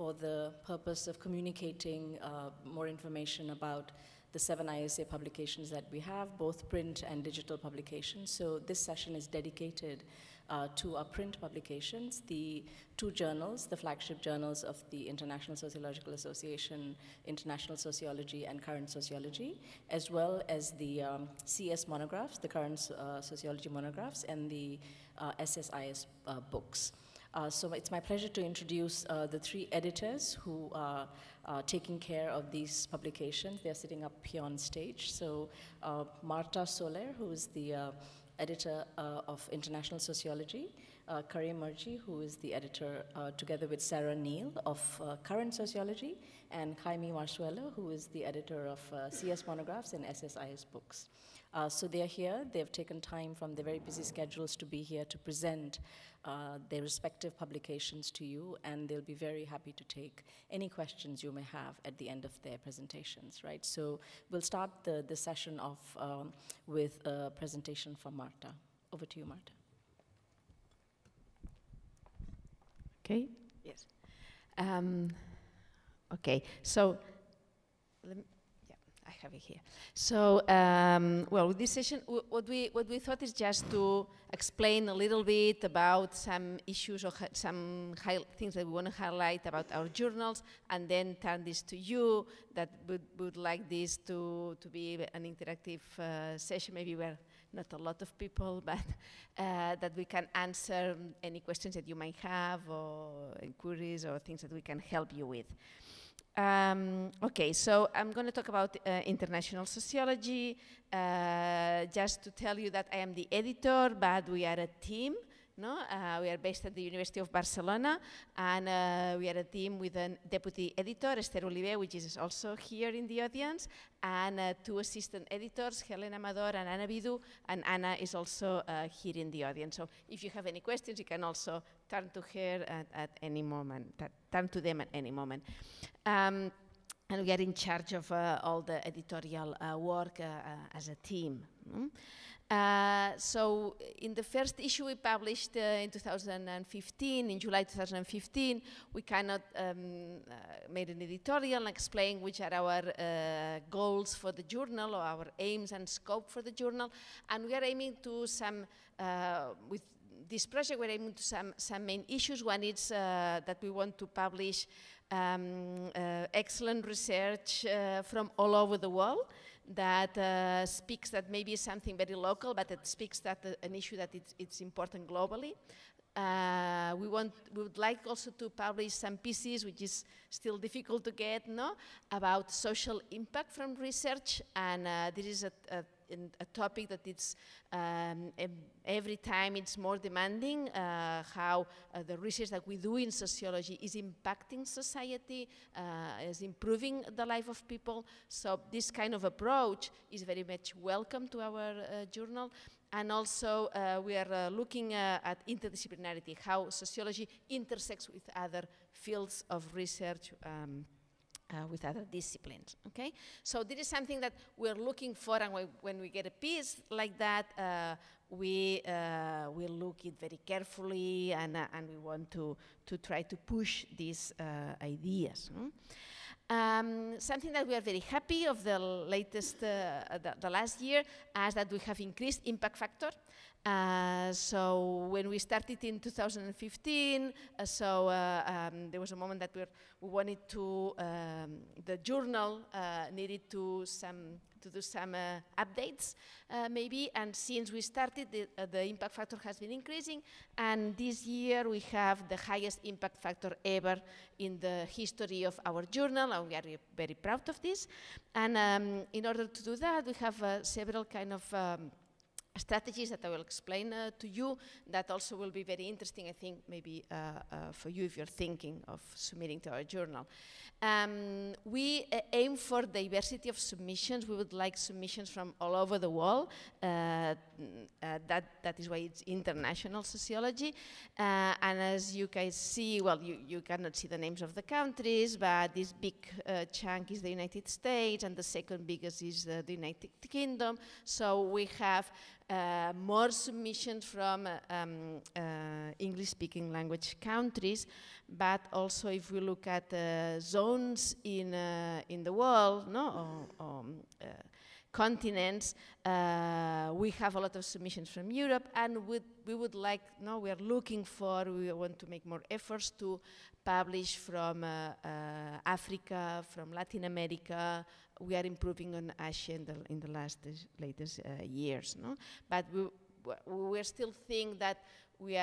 for the purpose of communicating more information about the 7 ISA publications that we have, both print and digital publications. So this session is dedicated to our print publications, the 2 journals, the flagship journals of the International Sociological Association, International Sociology and Current Sociology, as well as the CS monographs, the Current Sociology Monographs, and the SSIS books. So it's my pleasure to introduce the 3 editors who are taking care of these publications. They're sitting up here on stage. So Marta Soler, who is the editor of International Sociology, Karim Murji, who is the editor together with Sarah Neal of Current Sociology, and Jaime Marzuelo, who is the editor of CS Monographs and SSIS books. So they're here. They've taken time from their very busy schedules to be here to present their respective publications to you, and they'll be very happy to take any questions you may have at the end of their presentations, right? So we'll start the session off with a presentation from Marta. Over to you, Marta. Okay. Yes. Okay. So, yeah, I have it here. So, well, with this session, what we thought is just to explain a little bit about some issues or some things that we want to highlight about our journals, and then turn this to you that would like this to be an interactive session, maybe where not a lot of people, but that we can answer any questions that you might have, or inquiries, or things that we can help you with. Okay, so I'm going to talk about international sociology. Just to tell you that I am the editor, but we are a team. No? We are based at the University of Barcelona, and we are a team with a deputy editor, Esther Oliver, which is also here in the audience, and 2 assistant editors, Helen Amador and Anna Bidu, and Anna is also here in the audience. So if you have any questions, you can also turn to her at any moment, turn to them at any moment. And we are in charge of all the editorial work as a team. So in the first issue we published in 2015, in July 2015, we kind of made an editorial and explained which are our goals for the journal, or our aims and scope for the journal. And we are aiming to some, with this project, we're aiming to some main issues. One is that we want to publish excellent research from all over the world, that speaks that maybe something very local, but it speaks that an issue that it's important globally. We would like also to publish some pieces, which is still difficult to get, no, about social impact from research, and this is a topic that it's every time it's more demanding, how the research that we do in sociology is impacting society, is improving the life of people. So this kind of approach is very much welcome to our journal. And also we are looking at interdisciplinarity, how sociology intersects with other fields of research, with other disciplines, okay? So this is something that we're looking for, and when we get a piece like that, we look it very carefully, and we want to try to push these ideas. Something that we are very happy of the latest, the last year, is that we have increased impact factor. So when we started in 2015, there was a moment that we wanted to, the journal needed to do some updates, maybe, and since we started, the impact factor has been increasing, and this year we have the highest impact factor ever in the history of our journal, and we are very proud of this. And in order to do that, we have several kind of strategies that I will explain to you that also will be very interesting, I think, maybe for you if you're thinking of submitting to our journal. We aim for diversity of submissions. We would like submissions from all over the world. That is why it's international sociology. And as you guys see, well, you cannot see the names of the countries, but this big chunk is the United States, and the second biggest is the United Kingdom. So we have more submissions from English-speaking language countries, but also if we look at zones in the world, no, or continents, we have a lot of submissions from Europe, and we would like, no, we are looking for, we want to make more efforts to publish from Africa, from Latin America. We are improving on Asia in the latest years, no? But we still think that we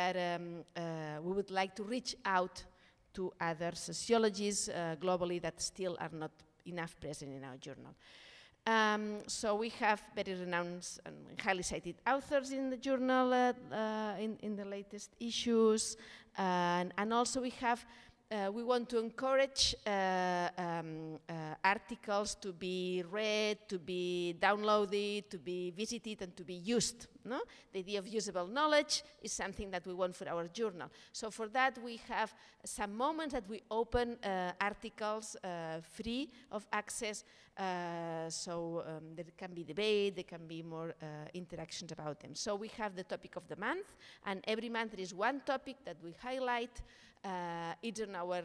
would like to reach out to other sociologists globally that still are not enough present in our journal. So we have very renowned and highly cited authors in the journal in the latest issues, and also we have we want to encourage articles to be read, to be downloaded, to be visited, and to be used. No? The idea of usable knowledge is something that we want for our journal. So for that, we have some moments that we open articles free of access, so there can be debate, there can be more interactions about them. So we have the topic of the month, and every month there is one topic that we highlight. It's on our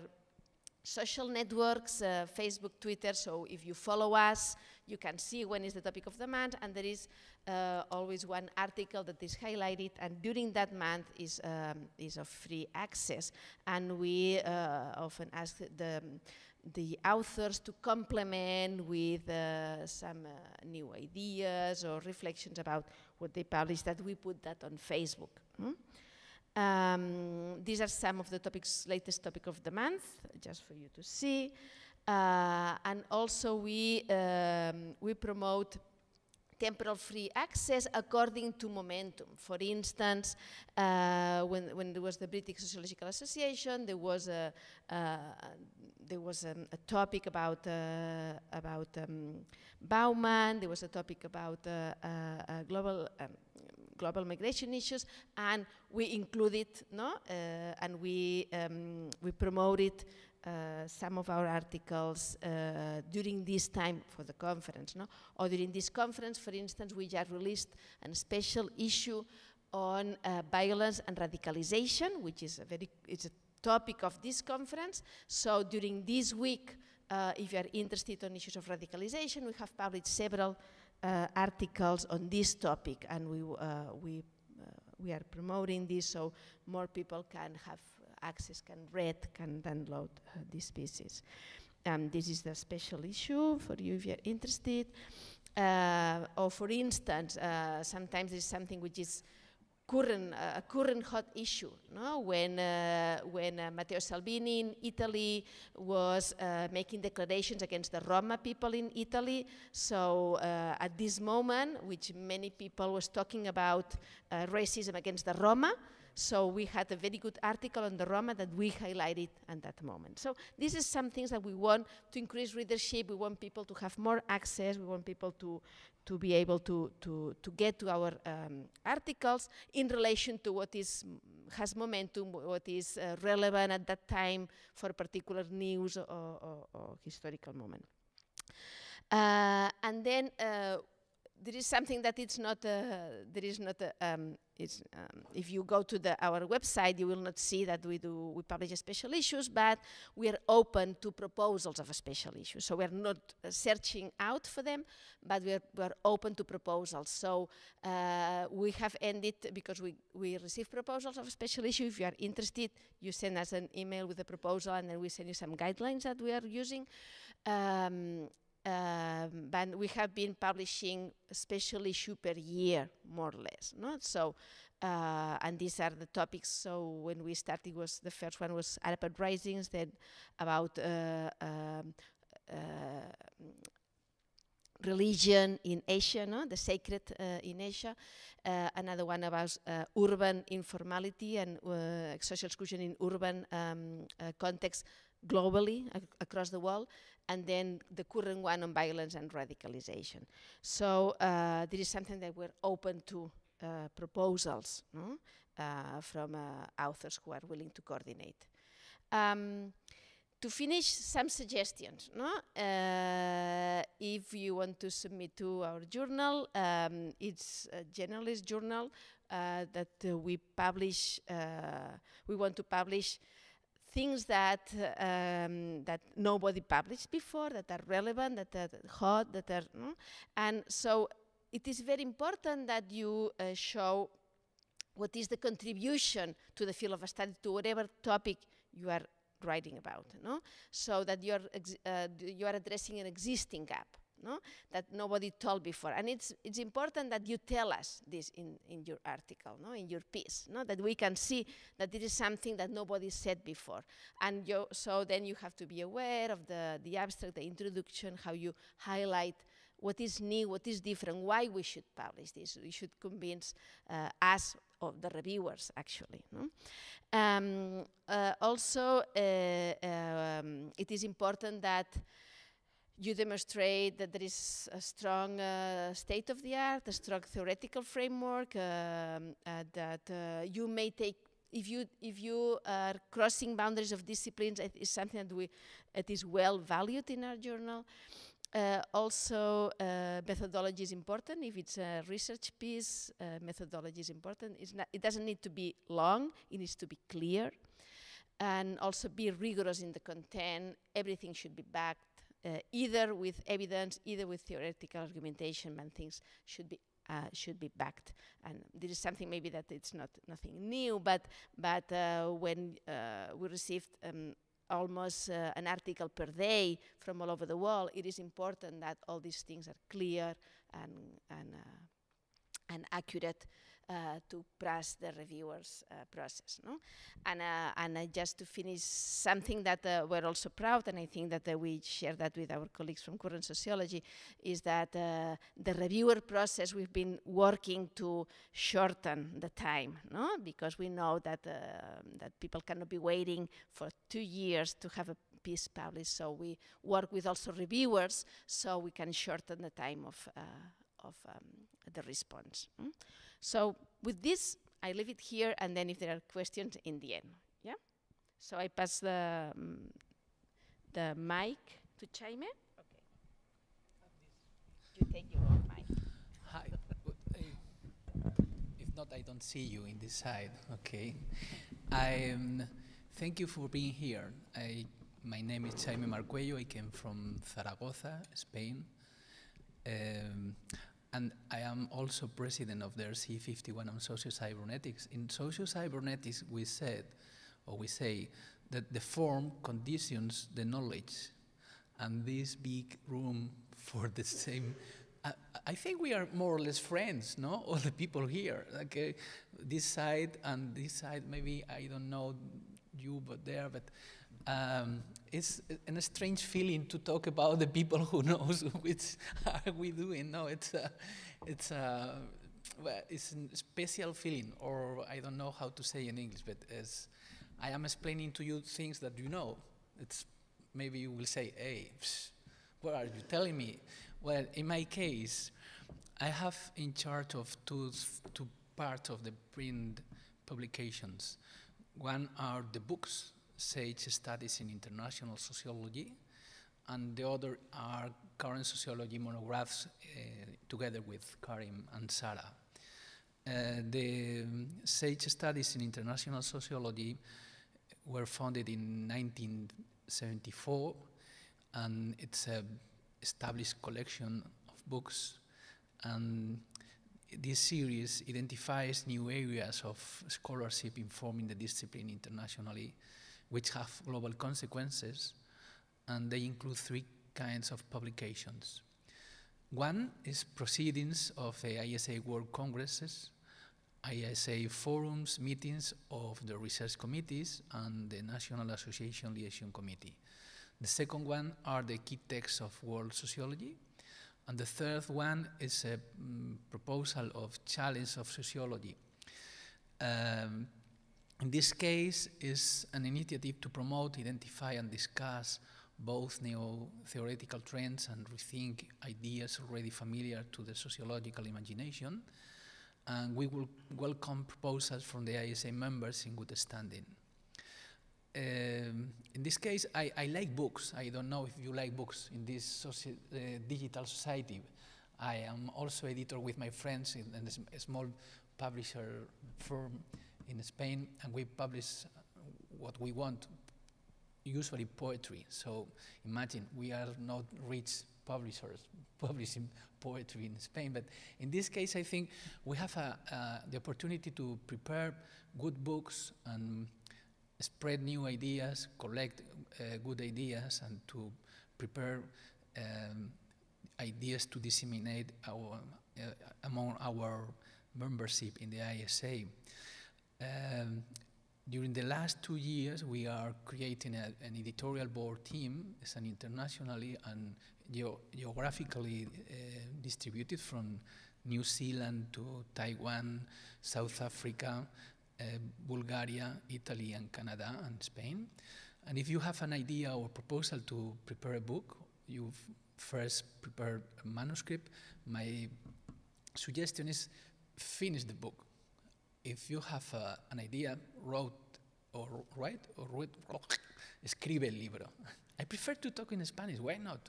social networks, Facebook, Twitter, so if you follow us, you can see when is the topic of the month, and there is always one article that is highlighted, and during that month is of free access. And we often ask the authors to complement with some new ideas or reflections about what they publish, that we put that on Facebook. These are some of the topics, latest topic of the month, just for you to see. And also we promote temporal free access according to momentum. For instance, when there was the British Sociological Association, there was a topic about Bauman, there was a topic about global migration issues, and we included, no, and we promoted some of our articles during this time for the conference, no? Or during this conference, for instance, we just released a special issue on violence and radicalization, which is it's a topic of this conference. So during this week, if you are interested on issues of radicalization, we have published several articles on this topic, and we are promoting this so more people can have access, can read, can download these pieces. This is the special issue for you if you're interested. Or for instance, sometimes there's something which is a current hot issue, no? When Matteo Salvini in Italy was making declarations against the Roma people in Italy. So at this moment, which many people was talking about racism against the Roma, so we had a very good article on the Roma that we highlighted at that moment. So this is some things that we want to increase readership. We want people to have more access. We want people to be able to get to our articles in relation to what has momentum, what is relevant at that time for a particular news or historical moment. And then there is something that it's not, if you go to our website, you will not see that we publish special issues, but we are open to proposals of a special issue. So we are not searching out for them, but we are open to proposals. So we have ended, because we receive proposals of a special issue. If you are interested, you send us an email with a proposal, and then we send you some guidelines that we are using. But we have been publishing a special issue per year, more or less. No? So, and these are the topics. So when we started, the first one was Arab uprisings, then about religion in Asia, no? The sacred in Asia. Another one about urban informality and social exclusion in urban context globally, across the world, and then the current one on violence and radicalization. So there is something that we're open to proposals, no? From authors who are willing to coordinate. to finish, some suggestions. No? If you want to submit to our journal, it's a generalist journal that we publish. We want to publish things that that nobody published before, that are relevant, that are hot, that are, and so it is very important that you show what is the contribution to the field of study, to whatever topic you are writing about, no? So that you are addressing an existing gap, no? That nobody told before. And it's important that you tell us this in your article, no? In your piece, no? That we can see that this is something that nobody said before. And so then you have to be aware of the abstract, the introduction, how you highlight what is new, what is different, why we should publish this. We should convince us, of the reviewers, actually. No? Also, it is important that you demonstrate that there is a strong state of the art, a strong theoretical framework, that you may take, if you are crossing boundaries of disciplines, it is something that is well valued in our journal. Also, methodology is important. If it's a research piece, methodology is important. It doesn't need to be long, it needs to be clear. And also be rigorous in the content. Everything should be backed, either with evidence, either with theoretical argumentation, and things should be backed. And this is something maybe that it's nothing new, but when we received almost an article per day from all over the world, it is important that all these things are clear and accurate to pass the reviewer's process. No? And just to finish, something that we're also proud, and I think that we share that with our colleagues from Current Sociology, is that the reviewer process, we've been working to shorten the time, no? Because we know that people cannot be waiting for 2 years to have a piece published, so we work with also reviewers so we can shorten the time of the response. So with this, I leave it here, and then if there are questions in the end. Yeah. So I pass the mic to Jaime. Okay. You take your own mic. Hi. If not, I don't see you in this side. Okay. Thank you for being here. My name is Jaime Marcuello. I came from Zaragoza, Spain. And I am also president of the RC51 on socio-cybernetics. In socio-cybernetics, we say that the form conditions the knowledge, and this big room for the same. I think we are more or less friends, no? All the people here, like this side and this side. Maybe I don't know you, but there, but. It's a strange feeling to talk about the people who knows which are we doing. No, it's a special feeling, or I don't know how to say in English, but as I am explaining to you things that you know, it's maybe you will say, "Hey, what are you telling me?" Well, in my case, I have in charge of two parts of the print publications. One are the books, Sage Studies in International Sociology, and the other are Current Sociology Monographs, together with Karim and Sarah. The Sage Studies in International Sociology were founded in 1974, and it's an established collection of books, and this series identifies new areas of scholarship informing the discipline internationally, which have global consequences, and they include 3 kinds of publications. One is proceedings of the ISA World Congresses, ISA forums, meetings of the research committees, and the National Association Liaison Committee. The second one are the key texts of world sociology, and the third one is a proposal of challenge of sociology. In this case, is an initiative to promote, identify, and discuss both neo-theoretical trends and rethink ideas already familiar to the sociological imagination. And we will welcome proposals from the ISA members in good standing. in this case, I like books. I don't know if you like books in this digital society. I am also editor with my friends in a small publisher firm in Spain, and we publish what we want, usually poetry. So imagine, we are not rich publishers publishing poetry in Spain, but in this case I think we have the opportunity to prepare good books and spread new ideas, collect good ideas, and to prepare ideas to disseminate among our membership in the ISA. During the last 2 years, we are creating an editorial board team. It's an internationally and geographically distributed from New Zealand to Taiwan, South Africa, Bulgaria, Italy, and Canada, and Spain. And if you have an idea or proposal to prepare a book, you first prepare a manuscript. My suggestion is finish the book. If you have an idea, escribe el libro. I prefer to talk in Spanish, why not?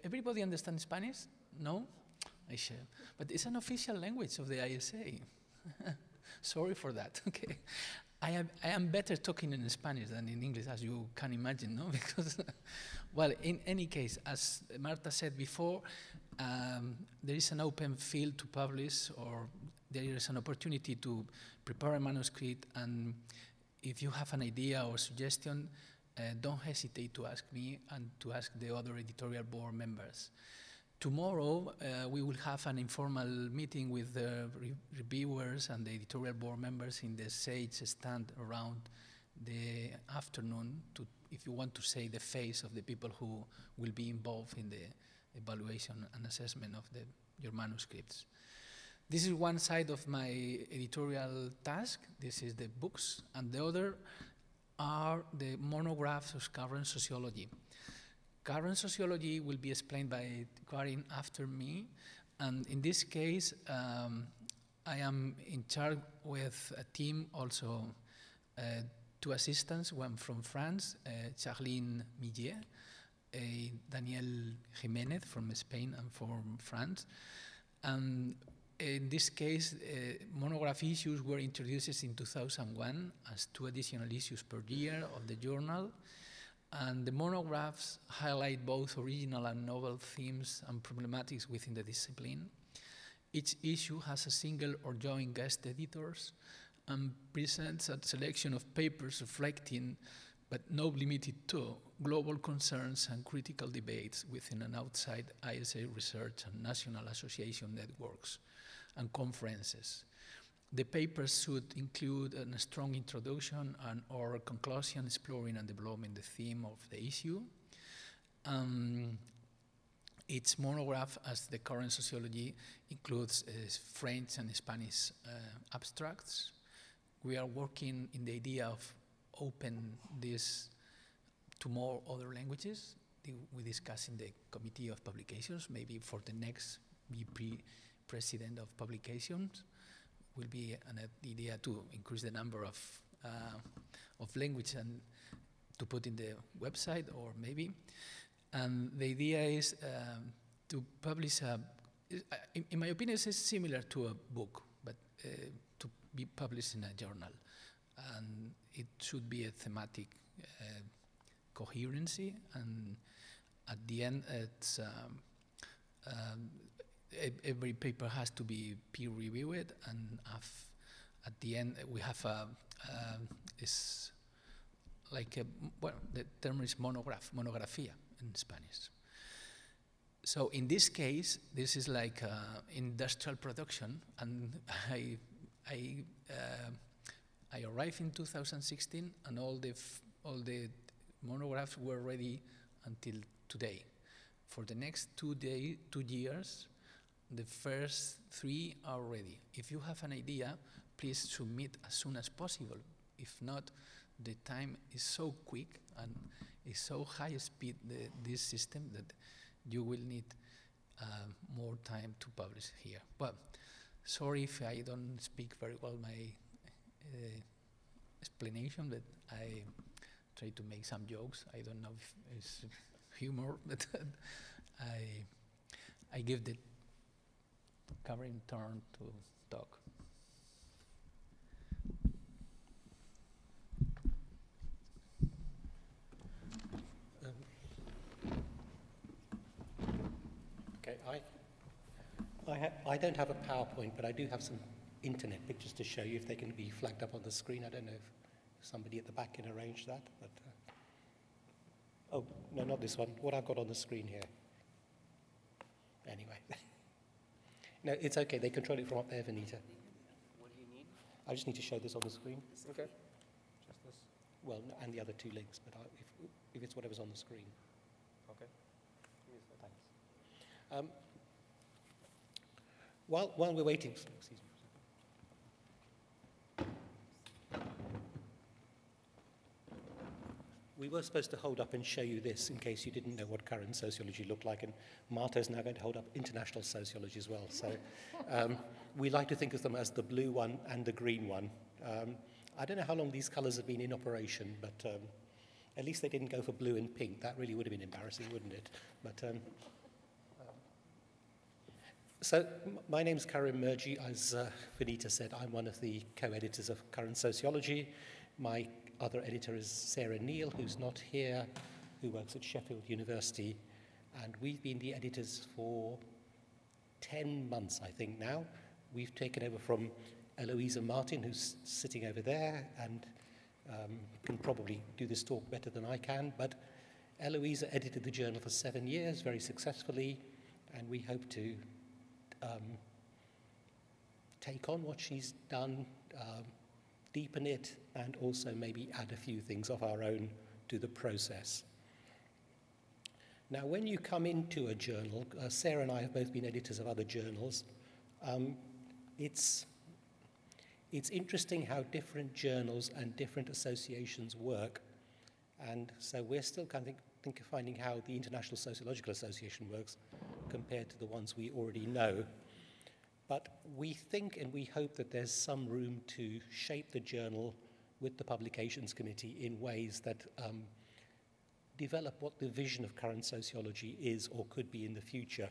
Everybody understands Spanish? No? I share. But it's an official language of the ISA. Sorry for that, okay. I am better talking in Spanish than in English, as you can imagine, no? Because, well, in any case, as Marta said before, there is an open field to publish, or there is an opportunity to prepare a manuscript, and if you have an idea or suggestion, don't hesitate to ask me and to ask the other editorial board members. Tomorrow, we will have an informal meeting with the reviewers and the editorial board members in the SAGE stand around the afternoon, if you want to say the face of the people who will be involved in the evaluation and assessment of your manuscripts. This is one side of my editorial task. This is the books, and the other are the monographs of current sociology. Current sociology will be explained by Karin after me, and in this case, I am in charge with a team, also 2 assistants, one from France, Charline Millet, Daniel Jiménez from Spain and from France. And in this case, monograph issues were introduced in 2001 as 2 additional issues per year of the journal. And the monographs highlight both original and novel themes and problematics within the discipline. Each issue has a single or joint guest editors and presents a selection of papers reflecting, but not limited to, global concerns and critical debates within and outside ISA research and national association networks and conferences. The papers should include a strong introduction or conclusion exploring and developing the theme of the issue. Each monograph, as the current sociology, includes French and Spanish abstracts. We are working in the idea of open this to more other languages. We discuss in the Committee of Publications, maybe for the next VP President of Publications, will be an idea to increase the number of language and to put in the website, or maybe. And the idea is to publish in my opinion, it's similar to a book, but to be published in a journal. And it should be a thematic coherency, and at the end, it's every paper has to be peer-reviewed, and at the end we have it's like the term is monographia in Spanish. So in this case, this is like industrial production, and I arrived in 2016, and all the monographs were ready until today. For the next 2 years, the first 3 are ready. If you have an idea, please submit as soon as possible. If not, the time is so quick and is so high speed, this system, that you will need more time to publish here. Well, sorry if I don't speak very well my explanation, but try to make some jokes. I don't know if it's humor, but I give the Karen turn to talk. Okay, I don't have a PowerPoint, but I do have some internet pictures to show you if they can be flagged up on the screen. I don't know if somebody at the back can arrange that. But oh, no, not this one. What I've got on the screen here. Anyway. No, it's okay. They control it from up there, Vanita. What do you need? I just need to show this on the screen. Okay. Just this. Well, and the other two links, but if it's whatever's on the screen. Okay. Thanks. While we're waiting, excuse me. We were supposed to hold up and show you this in case you didn't know what current sociology looked like, and Marta's now going to hold up international sociology as well. So we like to think of them as the blue one and the green one. I don't know how long these colours have been in operation, but at least they didn't go for blue and pink. That really would have been embarrassing, wouldn't it? But so my name's Karim Murji. As Vanita said, I'm one of the co-editors of Current Sociology. My other editor is Sarah Neal, who's not here, who works at Sheffield University. And we've been the editors for 10 months, I think, now. We've taken over from Eloisa Martin, who's sitting over there and can probably do this talk better than I can. But Eloisa edited the journal for 7 years very successfully, and we hope to take on what she's done, deepen it, and also maybe add a few things of our own to the process. Now, when you come into a journal, Sarah and I have both been editors of other journals. It's interesting how different journals and different associations work. And so we're still kind of finding how the International Sociological Association works compared to the ones we already know. But we think and we hope that there's some room to shape the journal with the Publications Committee in ways that develop what the vision of current sociology is or could be in the future.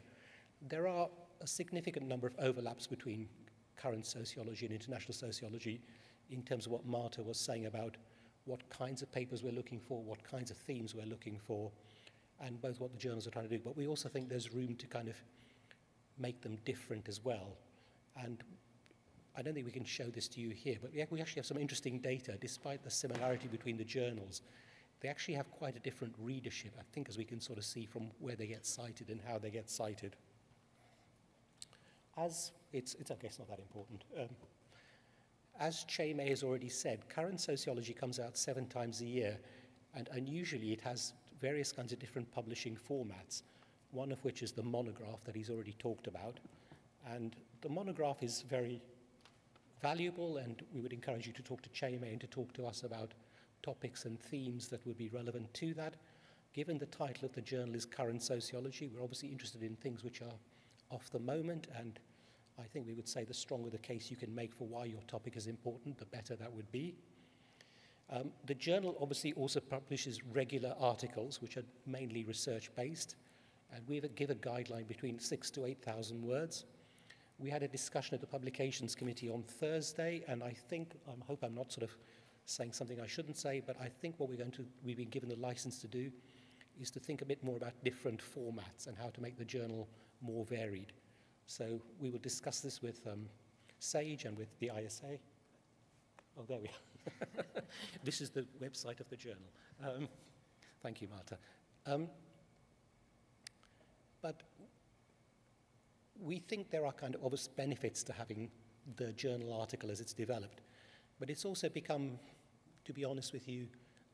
There are a significant number of overlaps between current sociology and international sociology in terms of what Marta was saying about what kinds of papers we're looking for, what kinds of themes we're looking for, and both what the journals are trying to do. But we also think there's room to kind of make them different as well. And I don't think we can show this to you here, but we actually have some interesting data. Despite the similarity between the journals, they actually have quite a different readership, I think, as we can sort of see from where they get cited and how they get cited. As it's okay, it's not that important. As Che May has already said, current sociology comes out 7 times a year, and unusually it has various kinds of different publishing formats, one of which is the monograph that he's already talked about. And the monograph is very valuable, and we would encourage you to talk to Che May and to talk to us about topics and themes that would be relevant to that. Given the title of the journal is Current Sociology, we're obviously interested in things which are of the moment, and I think we would say the stronger the case you can make for why your topic is important, the better that would be. The journal obviously also publishes regular articles, which are mainly research-based, and we give a guideline between 6,000 to 8,000 words. We had a discussion at the Publications Committee on Thursday, and I hope I'm not sort of saying something I shouldn't say, but I think what we've been given the license to do is to think a bit more about different formats and how to make the journal more varied. So we will discuss this with SAGE and with the ISA. Oh, there we are. This is the website of the journal. Thank you, Marta. But we think there are kind of obvious benefits to having the journal article as it's developed. But it's also become, to be honest with you,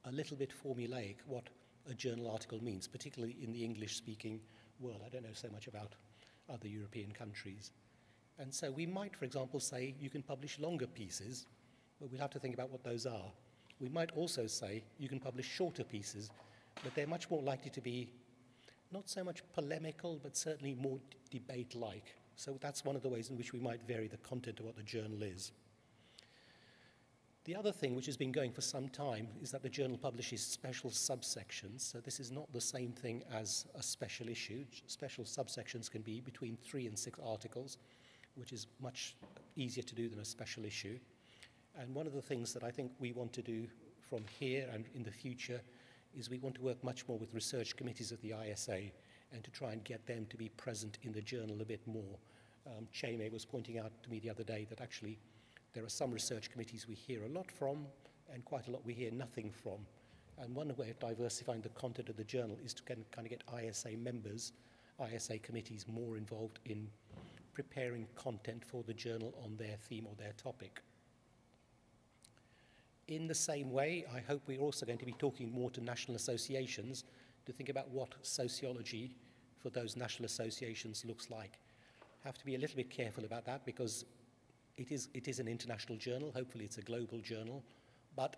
a little bit formulaic what a journal article means, particularly in the English-speaking world. I don't know so much about other European countries. And so we might, for example, say you can publish longer pieces, but we'll have to think about what those are. We might also say you can publish shorter pieces, but they're much more likely to be not so much polemical, but certainly more debate-like. So that's one of the ways in which we might vary the content of what the journal is. The other thing which has been going for some time is that the journal publishes special subsections. So this is not the same thing as a special issue. Special subsections can be between 3 and 6 articles, which is much easier to do than a special issue. And one of the things that I think we want to do from here and in the future is we want to work much more with research committees of the ISA and to try and get them to be present in the journal a bit more. Cheme was pointing out to me the other day that actually there are some research committees we hear a lot from and quite a lot we hear nothing from. And one way of diversifying the content of the journal is to kind of get ISA members, ISA committees more involved in preparing content for the journal on their theme or their topic. In the same way, I hope we're also going to be talking more to national associations to think about what sociology for those national associations looks like. Have to be a little bit careful about that because it is an international journal. Hopefully it's a global journal, but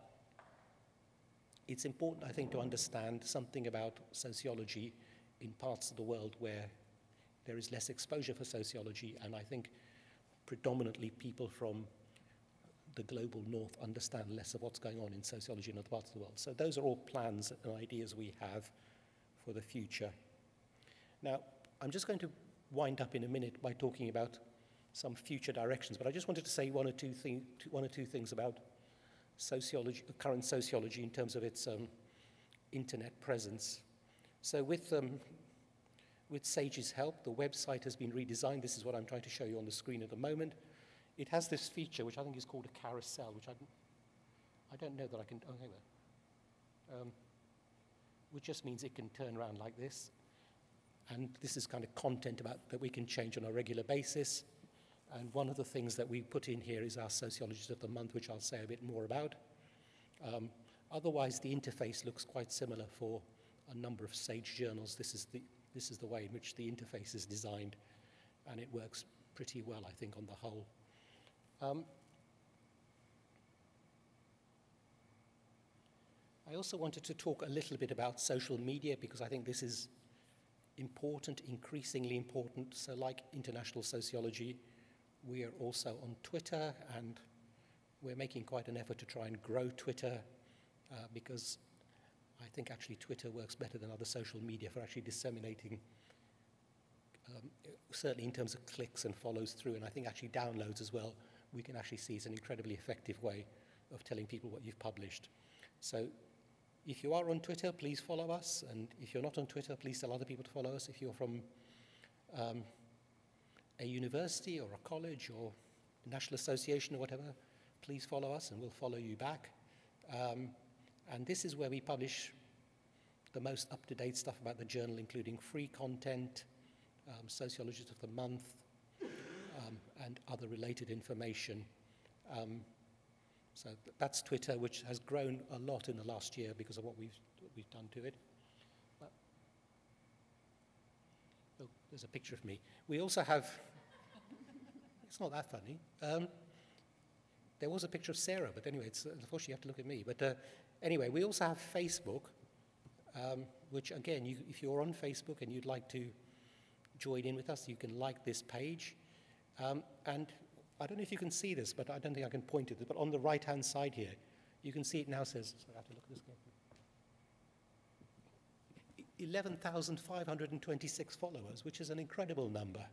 it's important, I think, to understand something about sociology in parts of the world where there is less exposure for sociology, and I think predominantly people from the global north understand less of what's going on in sociology in other parts of the world. So those are all plans and ideas we have for the future. Now, I'm just going to wind up in a minute by talking about some future directions, but I just wanted to say one or two things about sociology, current sociology in terms of its internet presence. So with Sage's help, the website has been redesigned. This is what I'm trying to show you on the screen at the moment. It has this feature, which I think is called a carousel, which I don't know that I can, oh, hang on. Which just means it can turn around like this. And this is kind of content that we can change on a regular basis. And one of the things that we put in here is our Sociologist of the Month, which I'll say a bit more about. Otherwise, the interface looks quite similar for a number of Sage journals. This is the way in which the interface is designed, and it works pretty well, I think, on the whole. I also wanted to talk a little bit about social media because I think this is important, increasingly important. So like international sociology, we are also on Twitter, and we're making quite an effort to try and grow Twitter because I think actually Twitter works better than other social media for actually disseminating, certainly in terms of clicks and follows through, and I think actually downloads as well. We can actually see it's an incredibly effective way of telling people what you've published. So if you are on Twitter, please follow us, and if you're not on Twitter, please tell other people to follow us. If you're from a university or a college or a national association or whatever, please follow us and we'll follow you back. And this is where we publish the most up-to-date stuff about the journal, including free content, Sociologist of the Month, and other related information. So that's Twitter, which has grown a lot in the last year because of what we've done to it. Oh, there's a picture of me. We also have, it's not that funny. There was a picture of Sarah, but anyway, unfortunately you have to look at me. But anyway, we also have Facebook, which again, if you're on Facebook and you'd like to join in with us, you can like this page. And I don't know if you can see this, but I don't think I can point at it, but on the right-hand side here, you can see it now says, so I have to look at this again. 11,526 followers, which is an incredible number.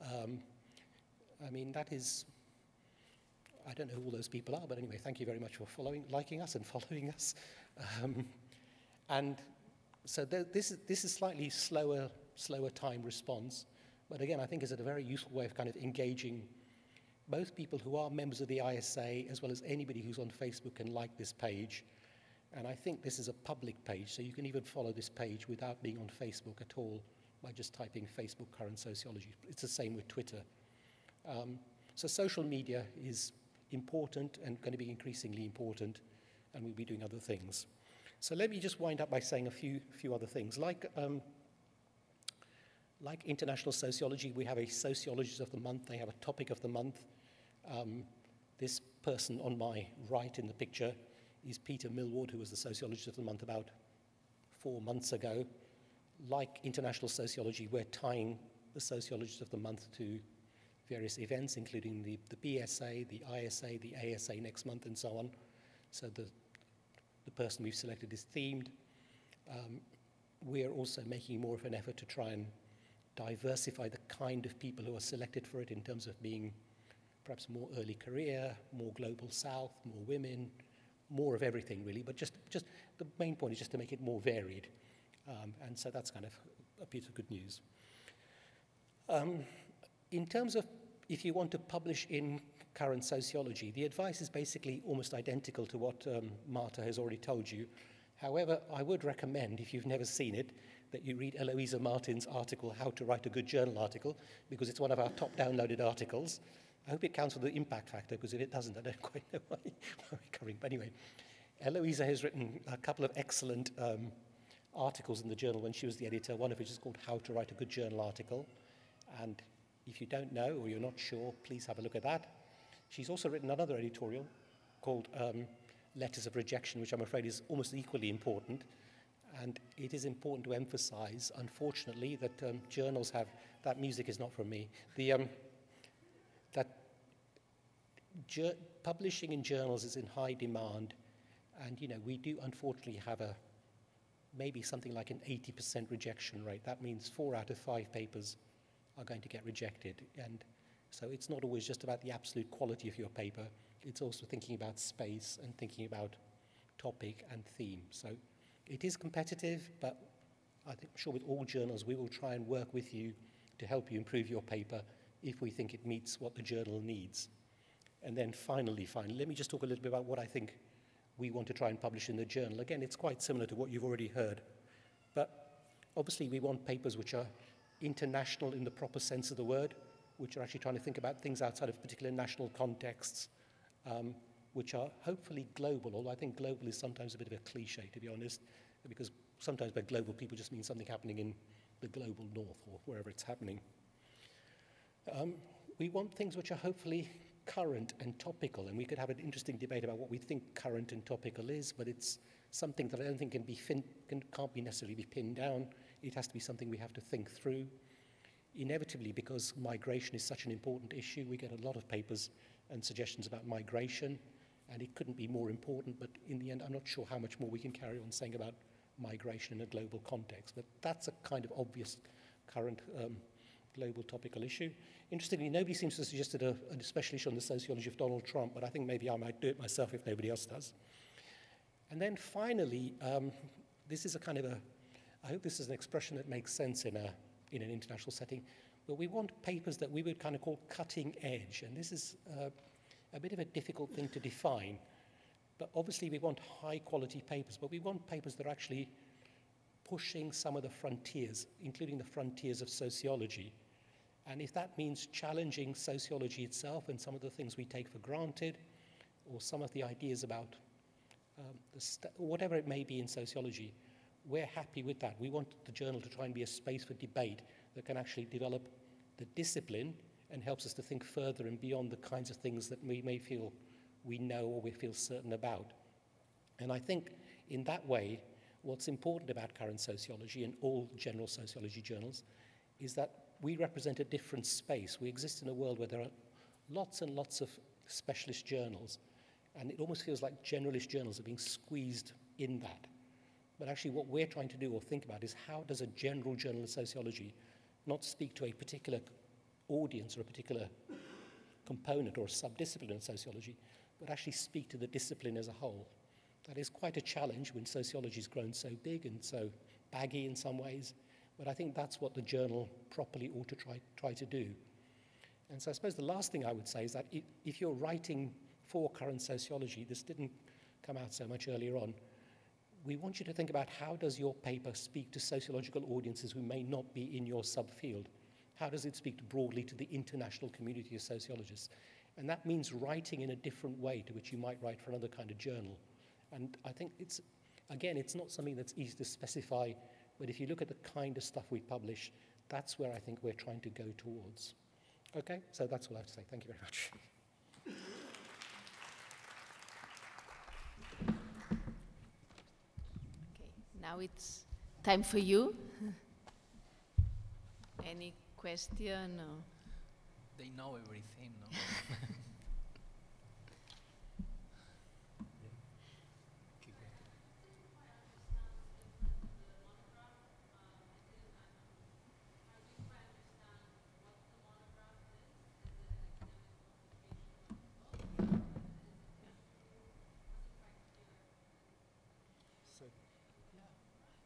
I mean, that is, I don't know who all those people are, but anyway, thank you very much for liking us and following us. And so this is slightly slower time response, but again, I think is a very useful way of kind of engaging both people who are members of the ISA as well as anybody who's on Facebook can like this page. And I think this is a public page, so you can even follow this page without being on Facebook at all by just typing Facebook Current Sociology. It's the same with Twitter. So social media is important and going to be increasingly important, and we'll be doing other things. So let me just wind up by saying a few other things. Like international sociology, we have a Sociologist of the Month. They have a topic of the month. This person on my right in the picture is Peter Millward, who was the Sociologist of the Month about 4 months ago. Like international sociology, we're tying the Sociologist of the Month to various events, including the BSA, the ISA, the ASA next month, and so on. So the person we've selected is themed. We're also making more of an effort to try and diversify the kind of people who are selected for it in terms of being perhaps more early career, more global south, more women, more of everything really, but just the main point is just to make it more varied. And so that's kind of a bit of good news. In terms of if you want to publish in Current Sociology, the advice is basically almost identical to what Marta has already told you. However, I would recommend, if you've never seen it, that you read Eloisa Martin's article, How to Write a Good Journal article, because it's one of our top downloaded articles. I hope it counts for the impact factor, because if it doesn't, I don't quite know why we're covering. But anyway, Eloisa has written a couple of excellent articles in the journal when she was the editor, one of which is called How to Write a Good Journal article. And if you don't know or you're not sure, please have a look at that. She's also written another editorial called Letters of Rejection, which I'm afraid is almost equally important. And it is important to emphasize, unfortunately, that journals have, that music is not from me, that publishing in journals is in high demand. And, you know, we do unfortunately have maybe something like an 80% rejection rate. That means 4 out of 5 papers are going to get rejected. And so it's not always just about the absolute quality of your paper. It's also thinking about space and thinking about topic and theme. So it is competitive, but I'm sure with all journals, we will try and work with you to help you improve your paper if we think it meets what the journal needs. And then finally, let me just talk a little bit about what I think we want to try and publish in the journal. Again, it's quite similar to what you've already heard. But obviously, we want papers which are international in the proper sense of the word, which are actually trying to think about things outside of particular national contexts, which are hopefully global, although I think global is sometimes a bit of a cliche, to be honest, because sometimes by global, people just mean something happening in the global north or wherever it's happening. We want things which are hopefully current and topical, and we could have an interesting debate about what we think current and topical is, but it's something that I don't think can't be necessarily be pinned down. It has to be something we have to think through. Inevitably, because migration is such an important issue, we get a lot of papers and suggestions about migration, and it couldn't be more important, but in the end, I'm not sure how much more we can carry on saying about migration in a global context, but that's a kind of obvious current global topical issue. Interestingly, nobody seems to have suggested a special issue on the sociology of Donald Trump, but I think maybe I might do it myself if nobody else does. And then finally, this is a kind of I hope this is an expression that makes sense in an international setting, but we want papers that we would kind of call cutting edge, and this is a bit of a difficult thing to define, but obviously we want high quality papers, but we want papers that are actually pushing some of the frontiers, including the frontiers of sociology. And if that means challenging sociology itself and some of the things we take for granted, or some of the ideas about whatever it may be in sociology, we're happy with that. We want the journal to try and be a space for debate that can actually develop the discipline and helps us to think further and beyond the kinds of things that we may feel we know or we feel certain about. And I think in that way, what's important about Current Sociology and all general sociology journals is that we represent a different space. We exist in a world where there are lots and lots of specialist journals, and it almost feels like generalist journals are being squeezed in that. But actually what we're trying to do or think about is how does a general journal of sociology not speak to a particular audience or a particular component or a subdiscipline in sociology, but actually speak to the discipline as a whole. That is quite a challenge when sociology has grown so big and so baggy in some ways, but I think that's what the journal properly ought to try to do. And so I suppose the last thing I would say is that if you're writing for Current Sociology, this didn't come out so much earlier on, we want you to think about how does your paper speak to sociological audiences who may not be in your subfield? How does it speak broadly to the international community of sociologists? And that means writing in a different way to which you might write for another kind of journal. And I think it's not something that's easy to specify, but if you look at the kind of stuff we publish, that's where I think we're trying to go towards. Okay, so that's all I have to say. Thank you very much. Now it's time for you. Any question? Or? They know everything, no?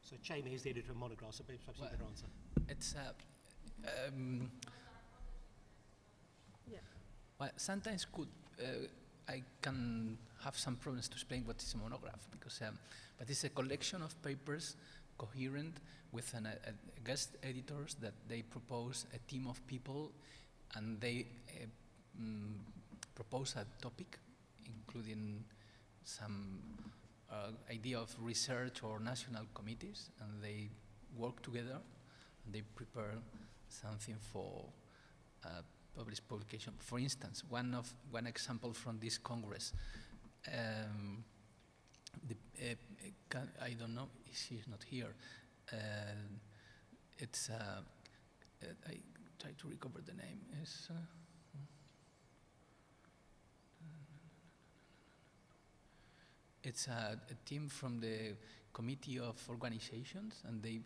So Chaime is the editor of Monographs, so perhaps you better answer. It's Yeah. well, sometimes I can have some problems to explain what is a monograph, because but it's a collection of papers coherent with guest editors that they propose a team of people, and they propose a topic, including some idea of research or national committees, and they work together and they prepare something for published publication. For instance, one example from this Congress, I don't know, she's not here. It's I try to recover the name. It's a team from the Committee of Organizations, and they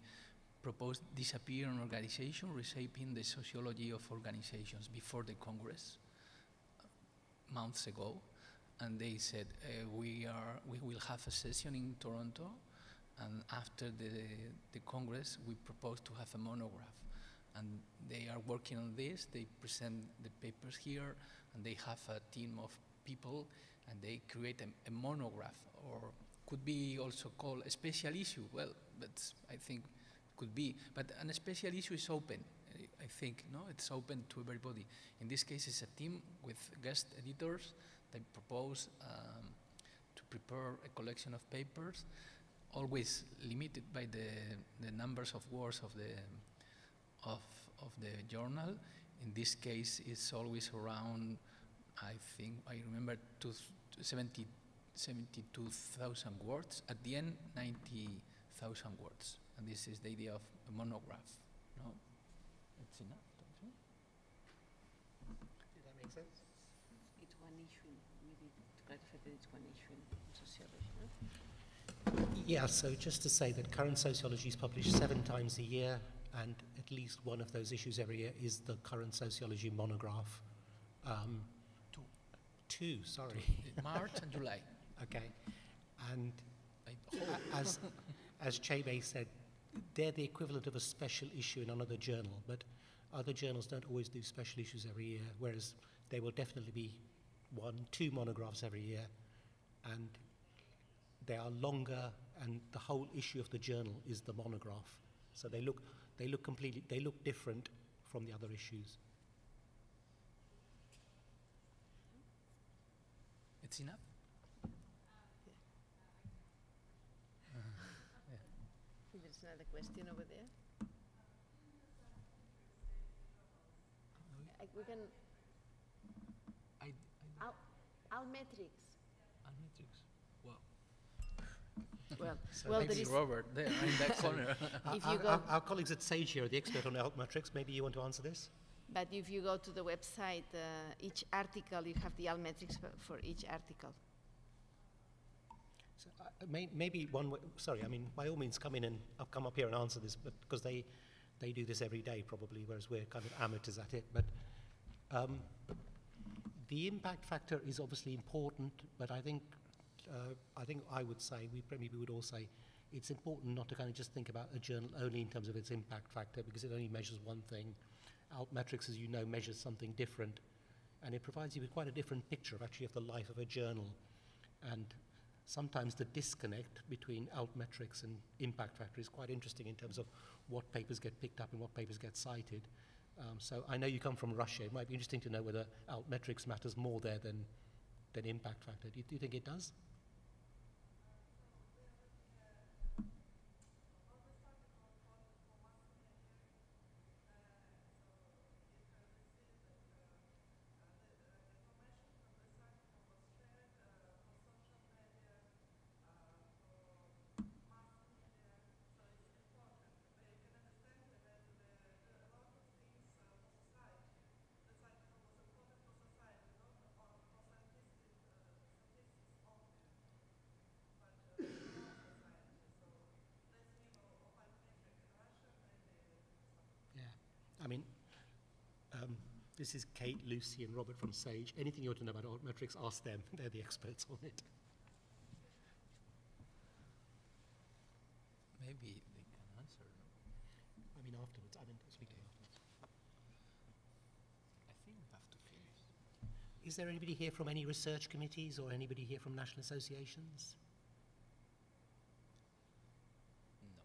proposed Disappearing Organization, Reshaping the Sociology of Organizations before the Congress months ago. And they said, we will have a session in Toronto, and after the Congress, we propose to have a monograph. And they are working on this, they present the papers here, and they have a team of people, and they create a monograph, or could be also called a special issue. Well, that's, I think, could be, but a special issue is open, I think, no? It's open to everybody. In this case, it's a team with guest editors. They propose to prepare a collection of papers, always limited by the numbers of words of the journal. In this case, it's always around, I think, I remember 72,000 words. At the end, 90,000 words. And this is the idea of a monograph. No? It's enough, don't you? Did that make sense? It's one issue, maybe to clarify that it's one issue in sociology, no? Yeah, so just to say that Current Sociology is published 7 times a year, and at least one of those issues every year is the Current Sociology Monograph. Two, sorry. March and July. Okay. And as Chaime said, they're the equivalent of a special issue in another journal, but other journals don't always do special issues every year, whereas there will definitely be 1-2 monographs every year, and they are longer, and the whole issue of the journal is the monograph. So they look different from the other issues. It's enough? There's another question over there. We can. Almetrics. Almetrics. Wow. Well, So well, maybe there is. Robert, there in that corner. If you go, our colleagues at Sage here are the expert on altmetrics. Maybe you want to answer this? but if you go to the website, each article, you have the almetrics for each article. So, maybe one way, sorry, I mean, by all means come up here and answer this, but because they do this every day probably, whereas we're kind of amateurs at it. But the impact factor is obviously important, but I think I would say, we would all say, it's important not to kind of just think about a journal only in terms of its impact factor, because it only measures one thing. Altmetrics, as you know, measures something different, and it provides you with quite a different picture of the life of a journal. And sometimes the disconnect between altmetrics and impact factor is quite interesting in terms of what papers get picked up and what papers get cited. So I know you come from Russia. It might be interesting to know whether altmetrics matters more there than impact factor. Do you think it does? I mean, this is Kate, Lucy, and Robert from Sage. Anything you want to know about altmetrics, ask them. They're the experts on it. Maybe afterwards. I mean, speak to him afterwards. I think we have to finish. Is there anybody here from any research committees or anybody here from national associations? No.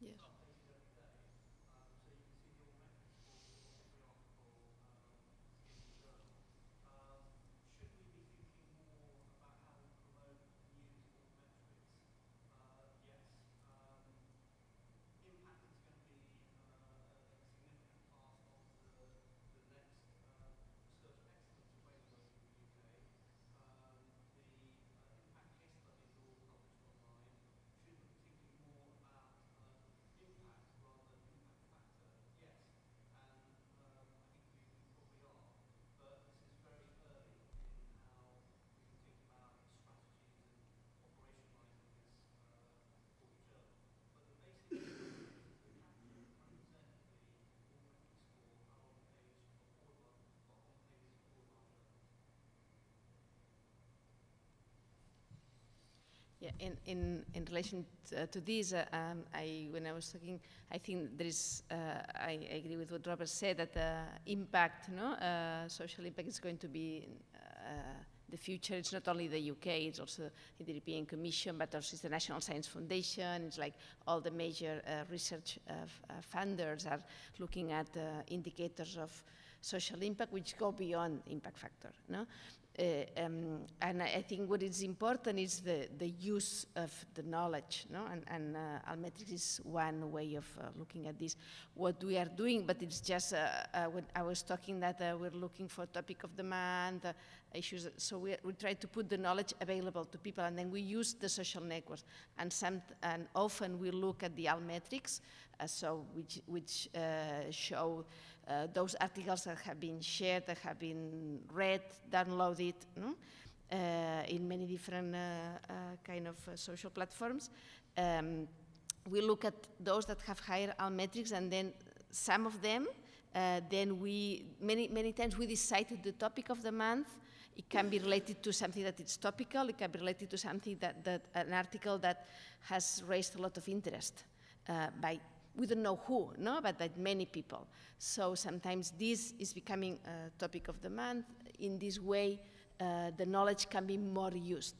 Yes. Yeah, in relation to this, when I was talking, I think there is, I agree with what Robert said, that impact, social impact is going to be the future. It's not only the UK, it's also the European Commission, but also it's the National Science Foundation. It's like all the major research funders are looking at indicators of social impact, which go beyond impact factor. No? And I think what is important is the use of the knowledge, no? And Almetrics is one way of looking at this. What we are doing, but it's just when I was talking that we're looking for topic of demand, issues, so we try to put the knowledge available to people, and then we use the social networks. And often we look at the Almetrics, which show those articles that have been shared, that have been read, downloaded, no? In many different kind of social platforms. We look at those that have higher Almetrics, and then some of them, many times we decide the topic of the month. It can be related to something that is topical. It can be related to something an article that has raised a lot of interest by, we don't know who, no, but by many people. So sometimes this is becoming a topic of the month. In this way, the knowledge can be more used.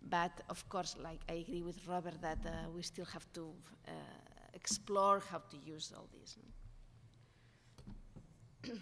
But of course, like I agree with Robert that we still have to explore how to use all this. No?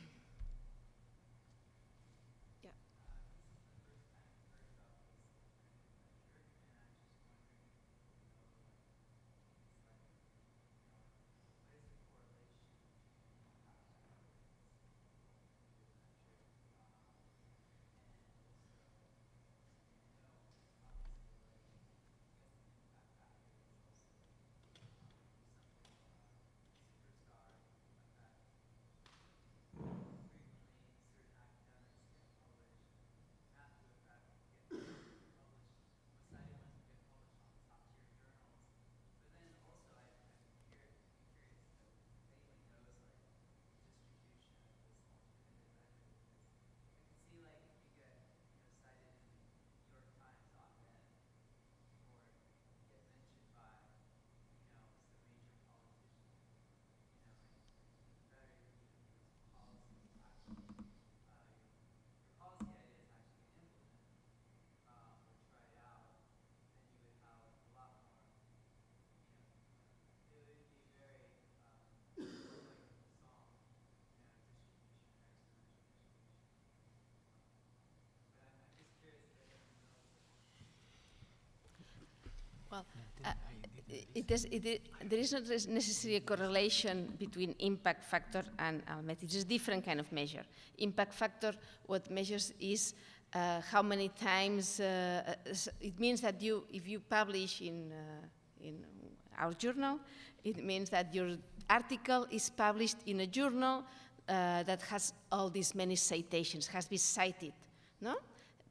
Well, there is not necessarily a correlation between impact factor and metrics. It's a different kind of measure. Impact factor, what measures is how many times, it means that if you publish in our journal, it means that your article is published in a journal that has all these many citations, has been cited, no?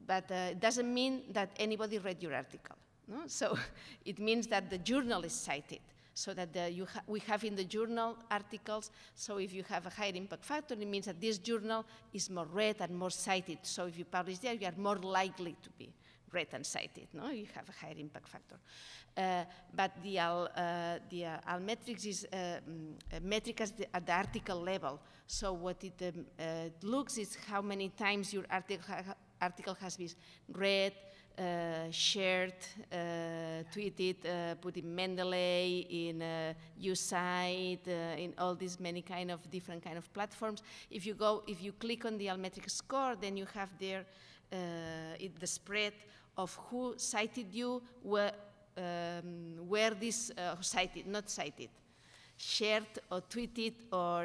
But it doesn't mean that anybody read your article, no? So it means that the journal is cited, so that we have in the journal articles, so if you have a higher impact factor, it means that this journal is more read and more cited. So if you publish there, you are more likely to be read and cited, no? You have a higher impact factor. But the metrics is metric at the article level. So what it looks is how many times your article has been read, shared, tweeted, put in Mendeley, in USite, in all these many kind of different kind of platforms. If you click on the Almetric score, then you have there the spread of who cited you, where this cited, not cited, shared or tweeted or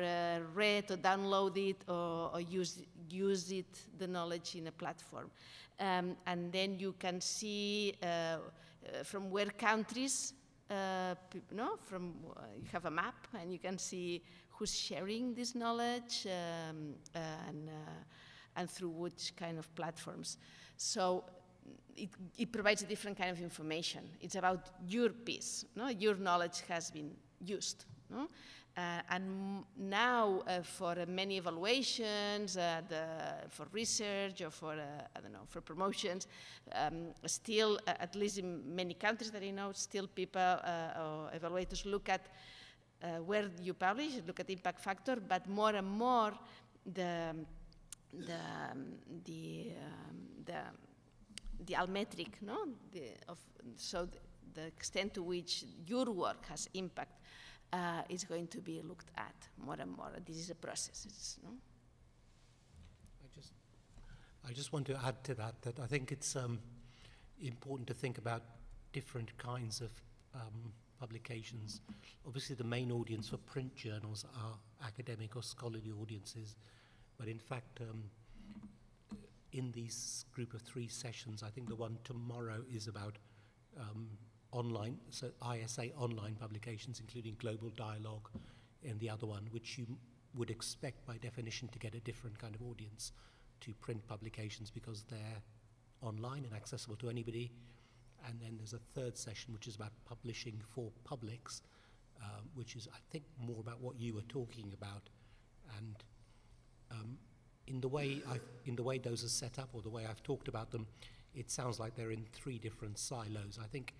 read or downloaded or used the knowledge in a platform. And then you can see from where countries, you have a map and you can see who's sharing this knowledge and through which kind of platforms. So it provides a different kind of information. It's about your piece, no? Your knowledge has been used, no? And now for many evaluations, for research or for, I don't know, for promotions, still, at least in many countries that I know, still people or evaluators look at where you publish, look at impact factor, but more and more the almetric, no? So the extent to which your work has impact is going to be looked at more and more. This is a process. No? I just want to add to that I think it's important to think about different kinds of publications. Obviously, the main audience for print journals are academic or scholarly audiences, but in fact, in these group of 3 sessions, I think the one tomorrow is about online, so ISA online publications, including Global Dialogue, and the other one, which you would expect by definition to get a different kind of audience to print publications because they're online and accessible to anybody. And then there's a 3rd session, which is about publishing for publics, which is, I think, more about what you were talking about. And in the way those are set up, or the way I've talked about them, it sounds like they're in 3 different silos. I think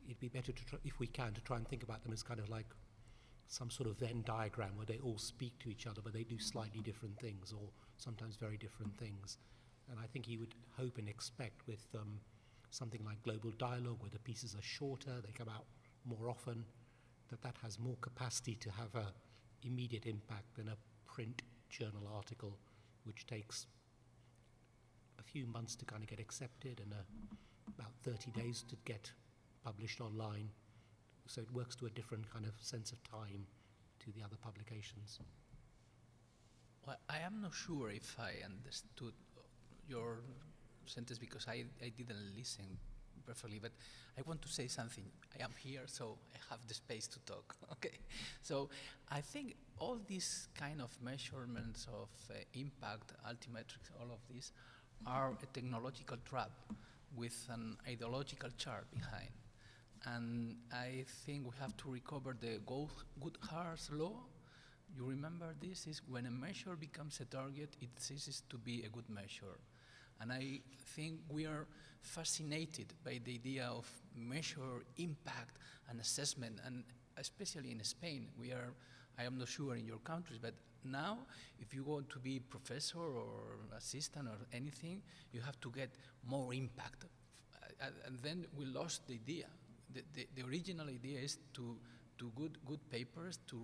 it'd be better to try, if we can, to try and think about them as kind of like some sort of Venn diagram where they all speak to each other, but they do slightly different things, or sometimes very different things. And I think you would hope and expect with something like Global Dialogue, where the pieces are shorter, they come out more often, that has more capacity to have an immediate impact than a print journal article, which takes a few months to kind of get accepted and about 30 days to get published online. So it works to a different kind of sense of time to the other publications. Well, I am not sure if I understood your sentence because I didn't listen perfectly, but I want to say something. I am here, so I have the space to talk. Okay, so I think all these kind of measurements of impact, altimetrics, all of these are a technological trap with an ideological chart behind. And I think we have to recover the Goodhart's law. You remember this? Is when a measure becomes a target, it ceases to be a good measure. And I think we are fascinated by the idea of measure impact and assessment, and especially in Spain, I am not sure in your countries, but now if you want to be professor or assistant or anything, you have to get more impact. And then we lost the idea. The original idea is to do good papers, to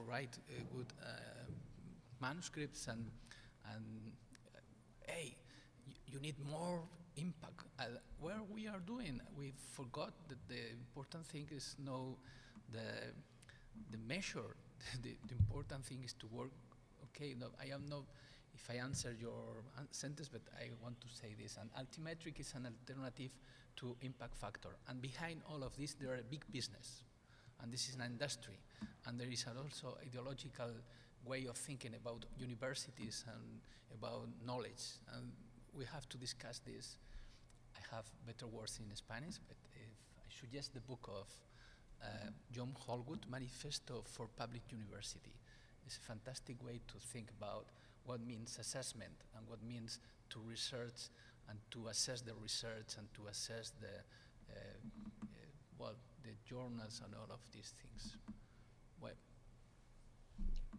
write good manuscripts, and hey, you need more impact. Where we are doing, we forgot that the important thing is know the measure. The important thing is to work. Okay, no, I am not. If I answer your sentence, but I want to say this: an altimetric is an alternative to impact factor, and behind all of this, there are a big business, and this is an industry, and there is also ideological way of thinking about universities and about knowledge, and we have to discuss this. I have better words in Spanish, but if I suggest the book of John Hallwood, Manifesto for Public University. It's a fantastic way to think about what means assessment and what means to research and to assess the research and to assess the the journals and all of these things. Well,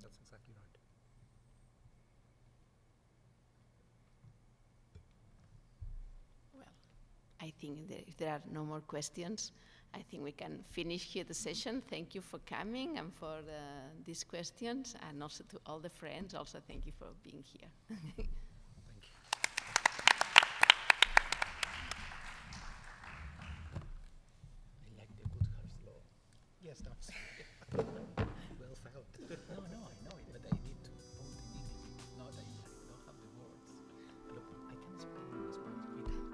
That's exactly right. Well, I think that if there are no more questions, I think we can finish here the session. Thank you for coming and for these questions, and also to all the friends. Also, thank you for being here. Thank you. I like the good house law. Yes, that's well found. No, I know it, but I need to put in English. Not I don't have the words. Look, I can explain in Spanish with